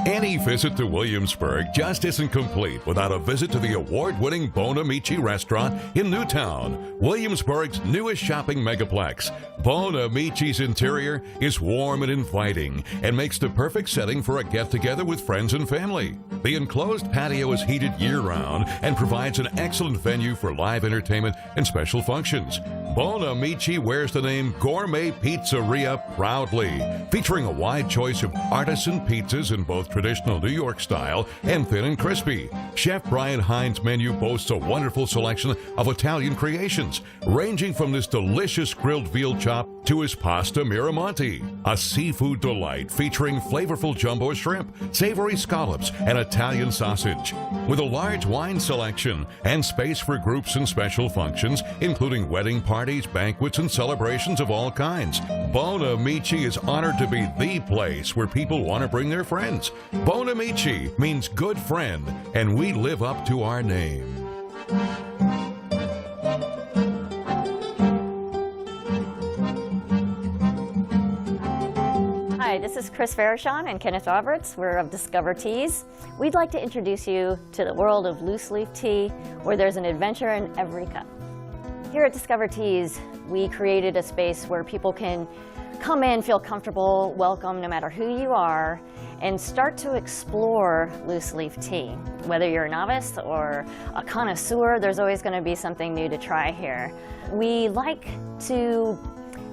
Any visit to Williamsburg just isn't complete without a visit to the award-winning Buon Amici restaurant in Newtown, Williamsburg's newest shopping megaplex. Buon Amici's interior is warm and inviting and makes the perfect setting for a get-together with friends and family. The enclosed patio is heated year-round and provides an excellent venue for live entertainment and special functions. Buon Amici wears the name Gourmet Pizzeria proudly, featuring a wide choice of artisan pizzas in both traditional New York style and thin and crispy. Chef Brian Hines' menu boasts a wonderful selection of Italian creations, ranging from this delicious grilled veal chop to his pasta Miramonte, a seafood delight featuring flavorful jumbo shrimp, savory scallops, and Italian sausage. With a large wine selection and space for groups and special functions, including wedding parties, banquets, and celebrations of all kinds, Buon Amici is honored to be the place where people want to bring their friends. Buon Amici means good friend, and we live up to our name. Hi, this is Chris Farashon and Kenneth Roberts. We're of Discover Teas. We'd like to introduce you to the world of loose leaf tea, where there's an adventure in every cup. Here at Discover Teas, we created a space where people can come in, feel comfortable, welcome no matter who you are, and start to explore loose leaf tea. Whether you're a novice or a connoisseur, there's always going to be something new to try here. We like to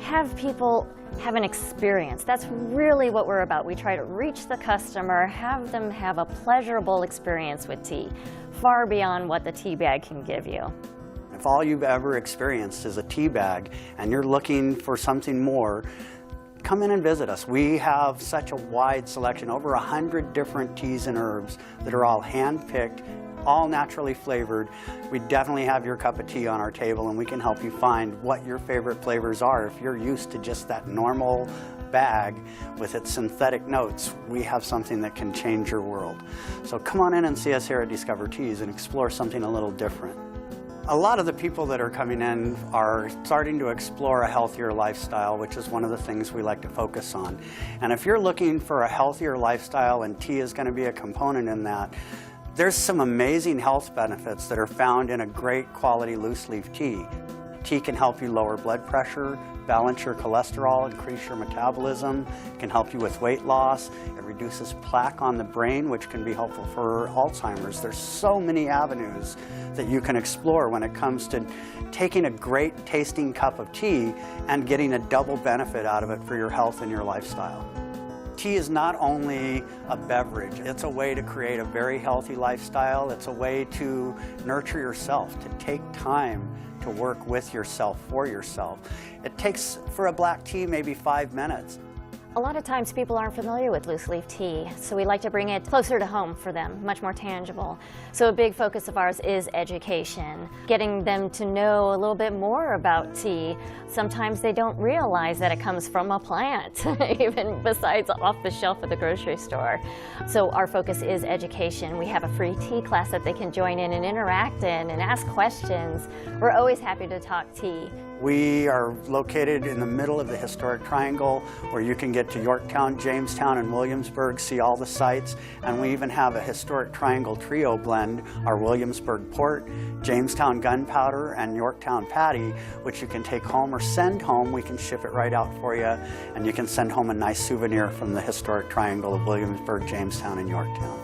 have people have an experience. That's really what we're about. We try to reach the customer, have them have a pleasurable experience with tea, far beyond what the tea bag can give you. If all you've ever experienced is a tea bag and you're looking for something more, come in and visit us. We have such a wide selection, over 100 different teas and herbs that are all hand-picked, all naturally flavored. We definitely have your cup of tea on our table, and we can help you find what your favorite flavors are. If you're used to just that normal bag with its synthetic notes, we have something that can change your world. So come on in and see us here at Discover Teas and explore something a little different. A lot of the people that are coming in are starting to explore a healthier lifestyle, which is one of the things we like to focus on. And if you're looking for a healthier lifestyle, and tea is going to be a component in that, there's some amazing health benefits that are found in a great quality loose leaf tea. Tea can help you lower blood pressure, balance your cholesterol, increase your metabolism. It can help you with weight loss. It reduces plaque on the brain, which can be helpful for Alzheimer's. There's so many avenues that you can explore when it comes to taking a great tasting cup of tea and getting a double benefit out of it for your health and your lifestyle. Tea is not only a beverage, it's a way to create a very healthy lifestyle. It's a way to nurture yourself, to take time to work with yourself, for yourself. It takes, for a black tea, maybe 5 minutes. A lot of times people aren't familiar with loose leaf tea, so we like to bring it closer to home for them, much more tangible. So a big focus of ours is education, getting them to know a little bit more about tea. Sometimes they don't realize that it comes from a plant, even besides off the shelf at the grocery store. So our focus is education. We have a free tea class that they can join in and interact in and ask questions. We're always happy to talk tea. We are located in the middle of the historic triangle, where you can get to Yorktown, Jamestown, and Williamsburg, see all the sites. And we even have a historic triangle trio blend, our Williamsburg Port, Jamestown Gunpowder, and Yorktown Patty, which you can take home or send home. We can ship it right out for you, and you can send home a nice souvenir from the historic triangle of Williamsburg, Jamestown, and Yorktown.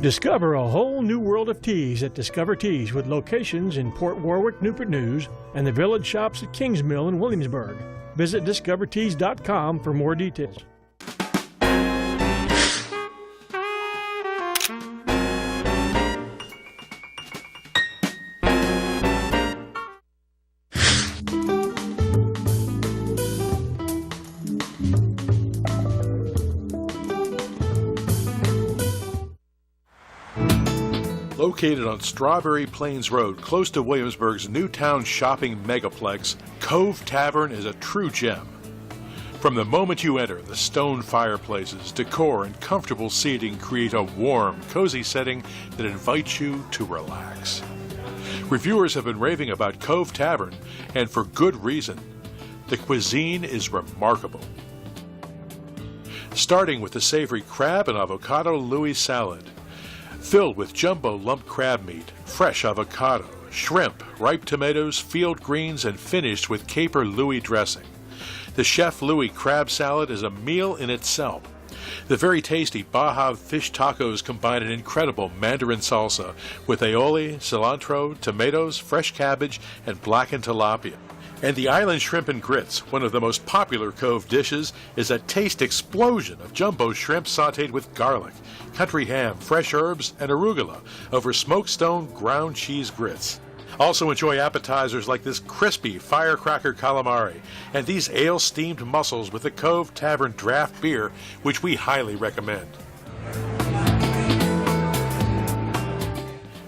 Discover a whole new world of teas at Discover Teas, with locations in Port Warwick, Newport News, and the village shops at Kings Mill in Williamsburg. Visit discoverteas.com for more details. Located on Strawberry Plains Road, close to Williamsburg's Newtown shopping megaplex, Cove Tavern is a true gem. From the moment you enter, the stone fireplaces, decor, and comfortable seating create a warm, cozy setting that invites you to relax. Reviewers have been raving about Cove Tavern, and for good reason. The cuisine is remarkable. starting with the savory crab and avocado Louis salad. Filled with jumbo lump crab meat, fresh avocado, shrimp, ripe tomatoes, field greens, and finished with caper Louis dressing. The Chef Louis crab salad is a meal in itself. The very tasty Baja fish tacos combine an incredible mandarin salsa with aioli, cilantro, tomatoes, fresh cabbage, and blackened tilapia. And the island shrimp and grits, one of the most popular Cove dishes, is a taste explosion of jumbo shrimp sautéed with garlic, country ham, fresh herbs, and arugula over smokestone ground cheese grits. Also enjoy appetizers like this crispy firecracker calamari and these ale-steamed mussels with the Cove Tavern draft beer, which we highly recommend.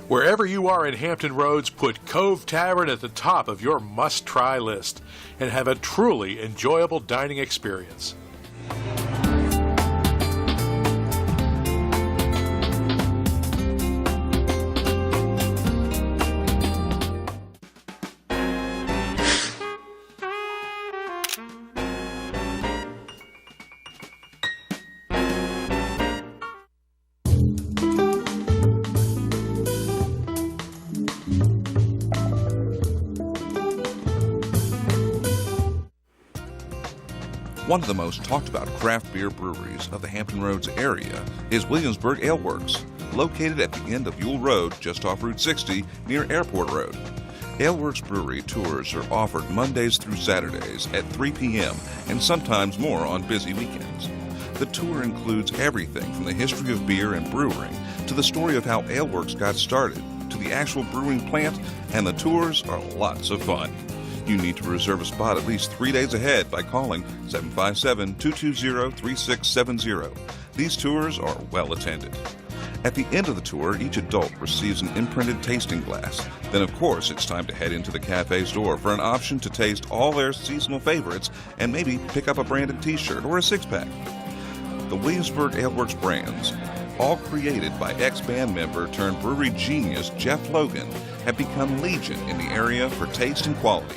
Wherever you are in Hampton Roads, put Cove Tavern at the top of your must-try list and have a truly enjoyable dining experience. One of the most talked about craft beer breweries of the Hampton Roads area is Williamsburg Ale Works, located at the end of Ewell Road just off Route 60 near Airport Road. Ale Works Brewery tours are offered Mondays through Saturdays at 3 p.m. and sometimes more on busy weekends. The tour includes everything from the history of beer and brewing to the story of how Ale Works got started to the actual brewing plant, and the tours are lots of fun. You need to reserve a spot at least 3 days ahead by calling 757-220-3670. These tours are well attended. At the end of the tour, each adult receives an imprinted tasting glass. Then, of course, it's time to head into the cafe's door for an option to taste all their seasonal favorites and maybe pick up a branded t-shirt or a six-pack. The Williamsburg Ale Works brands, all created by ex-band member turned brewery genius Jeff Logan, have become legion in the area for taste and quality.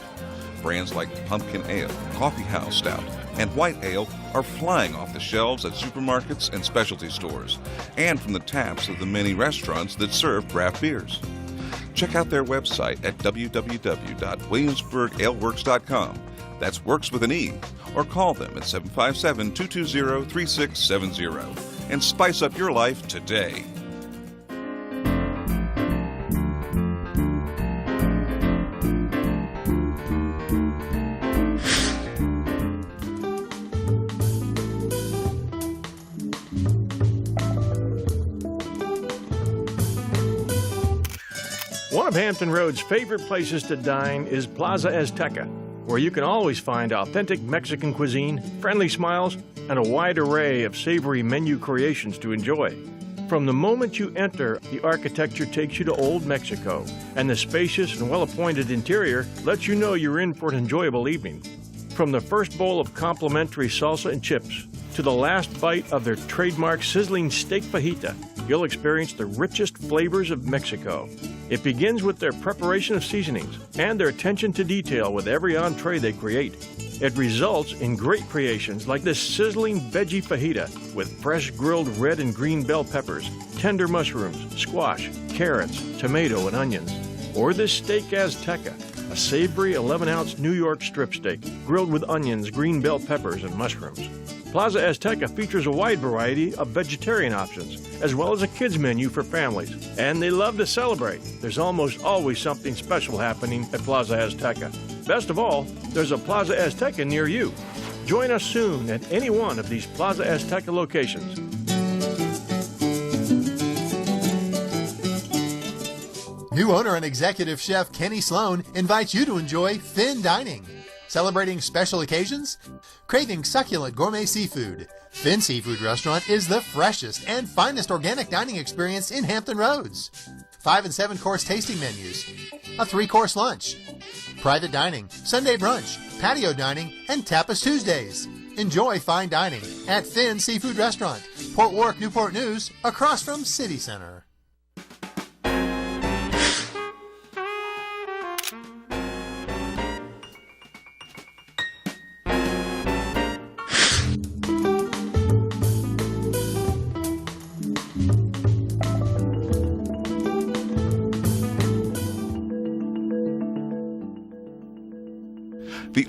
Brands like Pumpkin Ale, Coffee House Stout, and White Ale are flying off the shelves at supermarkets and specialty stores, and from the taps of the many restaurants that serve craft beers. Check out their website at www.williamsburgaleworks.com. That's works with an E, or call them at 757-220-3670 and spice up your life today. One of Hampton Road's favorite places to dine is Plaza Azteca, where you can always find authentic Mexican cuisine, friendly smiles, and a wide array of savory menu creations to enjoy. From the moment you enter, the architecture takes you to Old Mexico, and the spacious and well-appointed interior lets you know you're in for an enjoyable evening. From the first bowl of complimentary salsa and chips to the last bite of their trademark sizzling steak fajita, you'll experience the richest flavors of Mexico. It begins with their preparation of seasonings and their attention to detail with every entree they create. It results in great creations like this sizzling veggie fajita with fresh grilled red and green bell peppers, tender mushrooms, squash, carrots, tomato, and onions. Or this steak azteca, a savory 11-ounce New York strip steak grilled with onions, green bell peppers, and mushrooms. Plaza Azteca features a wide variety of vegetarian options, as well as a kids menu for families. And they love to celebrate. There's almost always something special happening at Plaza Azteca. Best of all, there's a Plaza Azteca near you. Join us soon at any one of these Plaza Azteca locations. New owner and executive chef Kenny Sloan invites you to enjoy Finn Dining. Celebrating special occasions? Craving succulent gourmet seafood? Finn Seafood Restaurant is the freshest and finest organic dining experience in Hampton Roads. 5 and 7 course tasting menus, a 3-course lunch, private dining, Sunday brunch, patio dining, and Tapas Tuesdays. Enjoy fine dining at Finn Seafood Restaurant, Port Warwick, Newport News, across from City Center.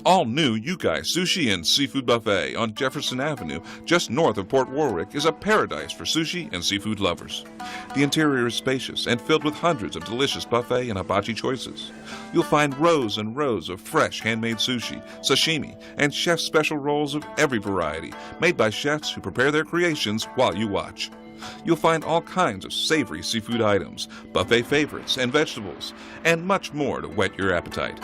All new Yukai Sushi and Seafood Buffet on Jefferson Avenue, just north of Port Warwick, is a paradise for sushi and seafood lovers. The interior is spacious and filled with hundreds of delicious buffet and hibachi choices. You'll find rows and rows of fresh handmade sushi, sashimi, and chef's special rolls of every variety, made by chefs who prepare their creations while you watch. You'll find all kinds of savory seafood items, buffet favorites, and vegetables, and much more to whet your appetite.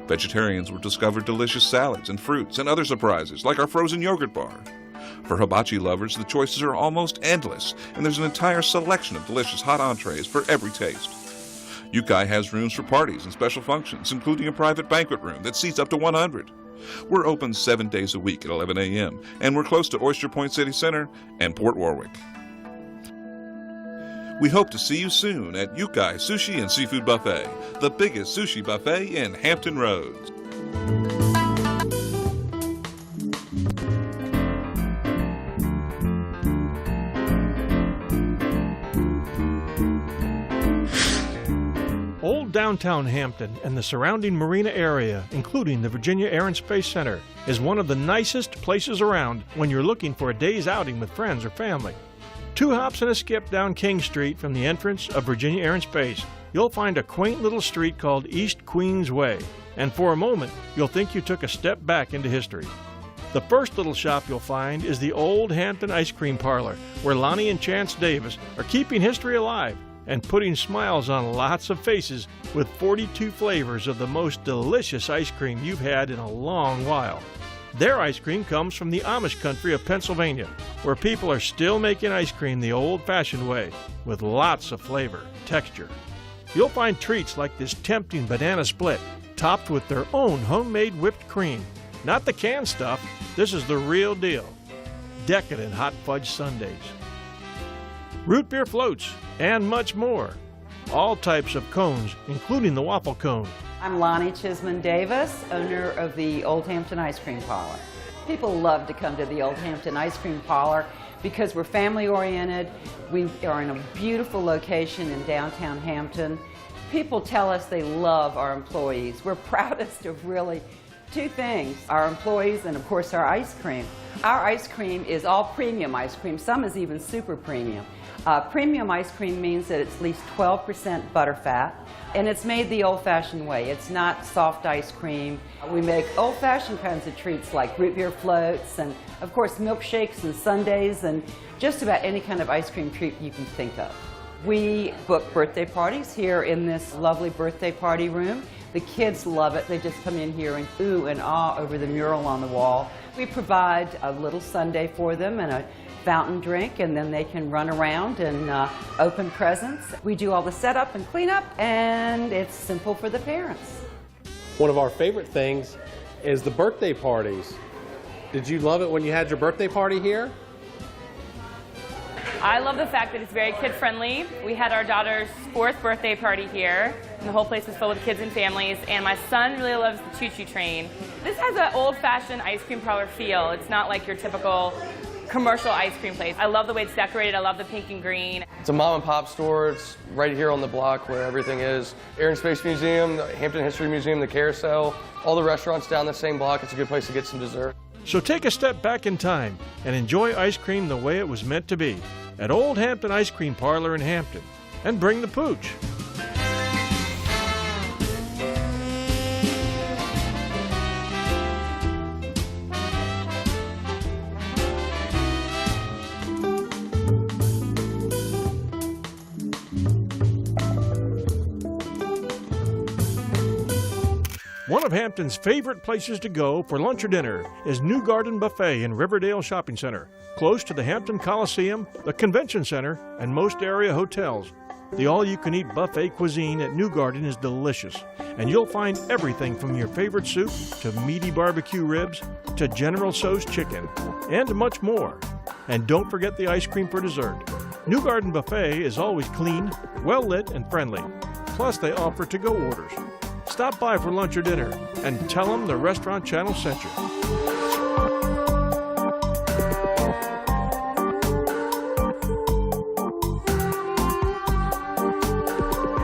Vegetarians will discover delicious salads and fruits and other surprises like our frozen yogurt bar. For hibachi lovers, the choices are almost endless, and there's an entire selection of delicious hot entrees for every taste. Yukai has rooms for parties and special functions, including a private banquet room that seats up to 100. We're open 7 days a week at 11 a.m., and we're close to Oyster Point City Center and Port Warwick. We hope to see you soon at Yukai Sushi and Seafood Buffet, the biggest sushi buffet in Hampton Roads. Old downtown Hampton and the surrounding marina area, including the Virginia Air and Space Center, is one of the nicest places around when you're looking for a day's outing with friends or family. 2 hops and a skip down King Street from the entrance of Virginia Air and Space, you'll find a quaint little street called East Queens Way, and for a moment, you'll think you took a step back into history. The first little shop you'll find is the Old Hampton Ice Cream Parlor, where Lonnie and Chance Davis are keeping history alive and putting smiles on lots of faces with 42 flavors of the most delicious ice cream you've had in a long while. Their ice cream comes from the Amish country of Pennsylvania, where people are still making ice cream the old-fashioned way, with lots of flavor, texture. You'll find treats like this tempting banana split, topped with their own homemade whipped cream. Not the canned stuff, this is the real deal. Decadent hot fudge sundaes, root beer floats, and much more. All types of cones, including the waffle cone. I'm Lonnie Chisman Davis, owner of the Old Hampton Ice Cream Parlor. People love to come to the Old Hampton Ice Cream Parlor because we're family oriented. We are in a beautiful location in downtown Hampton. People tell us they love our employees. We're proudest of really 2 things, our employees and of course our ice cream. Our ice cream is all premium ice cream. Some is even super premium. Premium ice cream means that it's at least 12% butterfat, and it's made the old-fashioned way. It's not soft ice cream. We make old-fashioned kinds of treats like root beer floats and, of course, milkshakes and sundaes and just about any kind of ice cream treat you can think of. We book birthday parties here in this lovely birthday party room. The kids love it. They just come in here and ooh and ah over the mural on the wall. We provide a little sundae for them and a fountain drink, and then they can run around and open presents. We do all the setup and cleanup, and it's simple for the parents. One of our favorite things is the birthday parties. Did you love it when you had your birthday party here? I love the fact that it's very kid-friendly. We had our daughter's 4th birthday party here, and the whole place was filled with kids and families, and my son really loves the choo-choo train. This has an old-fashioned ice cream parlor feel. It's not like your typical commercial ice cream place. I love the way it's decorated. I love the pink and green. It's a mom and pop store. It's right here on the block where everything is. Air and Space Museum, the Hampton History Museum, the Carousel, all the restaurants down the same block. It's a good place to get some dessert. So take a step back in time and enjoy ice cream the way it was meant to be at Old Hampton Ice Cream Parlor in Hampton. And bring the pooch. One of Hampton's favorite places to go for lunch or dinner is New Garden Buffet in Riverdale Shopping Center, close to the Hampton Coliseum, the Convention Center, and most area hotels. The all-you-can-eat buffet cuisine at New Garden is delicious, and you'll find everything from your favorite soup to meaty barbecue ribs to General Tso's chicken, and much more. And don't forget the ice cream for dessert. New Garden Buffet is always clean, well-lit, and friendly. Plus, they offer to-go orders. Stop by for lunch or dinner and tell them the Restaurant Channel sent you.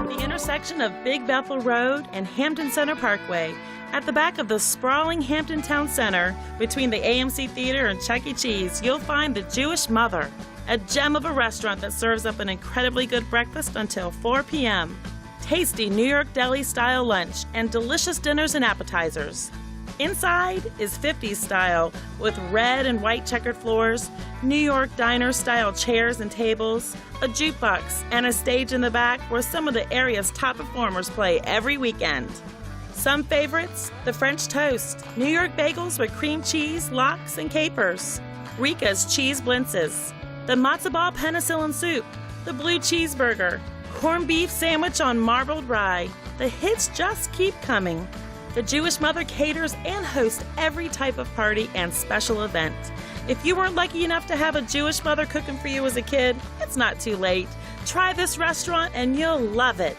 The intersection of Big Bethel Road and Hampton Center Parkway, At the back of the sprawling Hampton Town Center, between the AMC Theater and Chuck E. Cheese, you'll find the Jewish Mother, a gem of a restaurant that serves up an incredibly good breakfast until 4 p.m. Tasty New York deli-style lunch and delicious dinners and appetizers. Inside is 50s style with red and white checkered floors, New York diner-style chairs and tables, a jukebox, and a stage in the back where some of the area's top performers play every weekend. Some favorites, the French toast, New York bagels with cream cheese, lox, and capers, Rika's cheese blintzes, the matzo ball penicillin soup, the blue cheeseburger, corned beef sandwich on marbled rye. The hits just keep coming. The Jewish Mother caters and hosts every type of party and special event. If you weren't lucky enough to have a Jewish mother cooking for you as a kid, it's not too late. Try this restaurant and you'll love it.